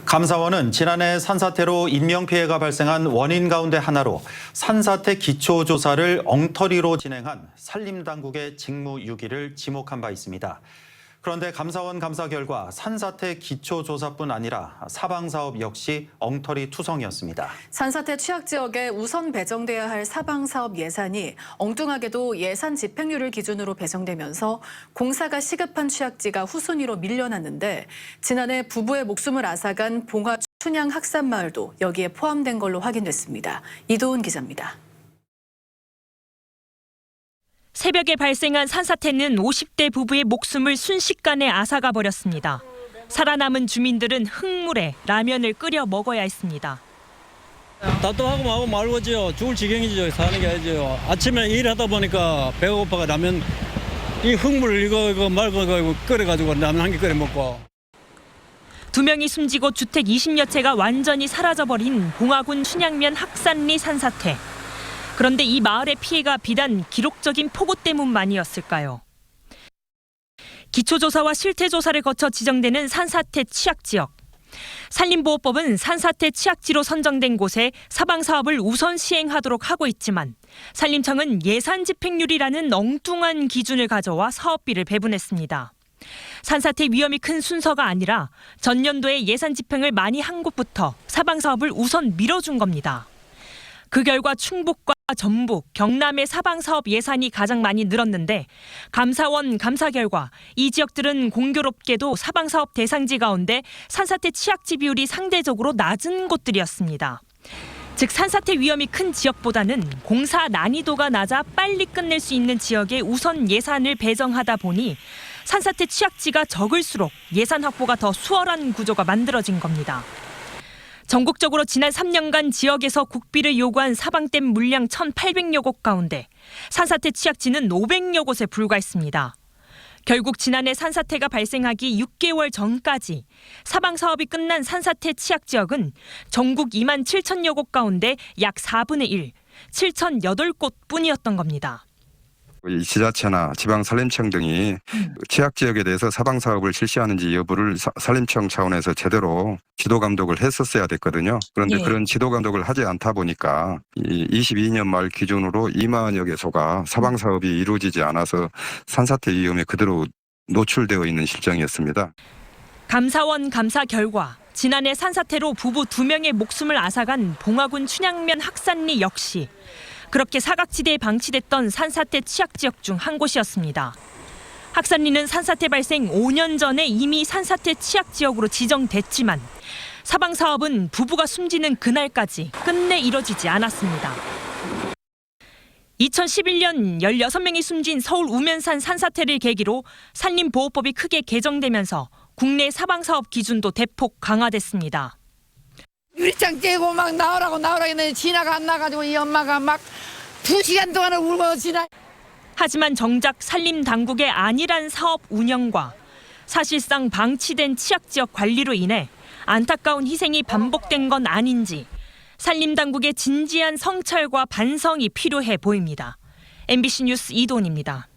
감사원은 지난해 산사태로 인명피해가 발생한 원인 가운데 하나로 산사태 기초조사를 엉터리로 진행한 산림당국의 직무유기를 지목한 바 있습니다. 그런데 감사원 감사 결과 산사태 기초조사뿐 아니라 사방사업 역시 엉터리 투성이었습니다. 산사태 취약지역에 우선 배정돼야 할 사방사업 예산이 엉뚱하게도 예산 집행률을 기준으로 배정되면서 공사가 시급한 취약지가 후순위로 밀려났는데 지난해 부부의 목숨을 앗아간 봉화 춘향 학산마을도 여기에 포함된 걸로 확인됐습니다. 이도훈 기자입니다. 새벽에 발생한 산사태는 50대 부부의 목숨을 순식간에 앗아가 버렸습니다. 살아남은 주민들은 흙물에 라면을 끓여 먹어야 했습니다. 답답하고 마고 말고지요. 죽을 지경이죠. 사는 게 아니죠. 아침에 일하다 보니까 배가 고파가 라면 이 흙물 이거 말고 끓여가지고 라면 한 개 끓여 먹고. 2명이 숨지고 주택 20여 채가 완전히 사라져버린 봉화군 춘향면 학산리 산사태. 그런데 이 마을의 피해가 비단 기록적인 폭우 때문만이었을까요? 기초조사와 실태조사를 거쳐 지정되는 산사태 취약지역. 산림보호법은 산사태 취약지로 선정된 곳에 사방사업을 우선 시행하도록 하고 있지만 산림청은 예산 집행률이라는 엉뚱한 기준을 가져와 사업비를 배분했습니다. 산사태 위험이 큰 순서가 아니라 전년도에 예산 집행을 많이 한 곳부터 사방사업을 우선 밀어준 겁니다. 그 결과 충북과 전북, 경남의 사방사업 예산이 가장 많이 늘었는데 감사원 감사 결과 이 지역들은 공교롭게도 사방사업 대상지 가운데 산사태 취약지 비율이 상대적으로 낮은 곳들이었습니다. 즉 산사태 위험이 큰 지역보다는 공사 난이도가 낮아 빨리 끝낼 수 있는 지역에 우선 예산을 배정하다 보니 산사태 취약지가 적을수록 예산 확보가 더 수월한 구조가 만들어진 겁니다. 전국적으로 지난 3년간 지역에서 국비를 요구한 사방댐 물량 1,800여 곳 가운데 산사태 취약지는 500여 곳에 불과했습니다. 결국 지난해 산사태가 발생하기 6개월 전까지 사방사업이 끝난 산사태 취약지역은 전국 2만 7천여 곳 가운데 약 4분의 1, 7,008곳 뿐이었던 겁니다. 이 지자체나 지방산림청 등이 취약지역에 대해서 사방사업을 실시하는지 여부를 산림청 차원에서 제대로 지도감독을 했었어야 됐거든요. 그런데 그런 지도감독을 하지 않다 보니까 22년 말 기준으로 2만여 개소가 사방사업이 이루어지지 않아서 산사태 위험에 그대로 노출되어 있는 실정이었습니다. 감사원 감사 결과 지난해 산사태로 부부 2명의 목숨을 앗아간 봉화군 춘향면 학산리 역시 그렇게 사각지대에 방치됐던 산사태 취약지역 중 한 곳이었습니다. 학산리는 산사태 발생 5년 전에 이미 산사태 취약지역으로 지정됐지만 사방사업은 부부가 숨지는 그날까지 끝내 이뤄지지 않았습니다. 2011년 16명이 숨진 서울 우면산 산사태를 계기로 산림보호법이 크게 개정되면서 국내 사방사업 기준도 대폭 강화됐습니다. 유리창 째고 막 나오라고 했는데 지나가 안 나가지고 이 엄마가 막 2시간 동안을 울고 지나. 하지만 정작 산림당국의 안일한 사업 운영과 사실상 방치된 취약지역 관리로 인해 안타까운 희생이 반복된 건 아닌지 산림당국의 진지한 성찰과 반성이 필요해 보입니다. MBC 뉴스 이도훈입니다.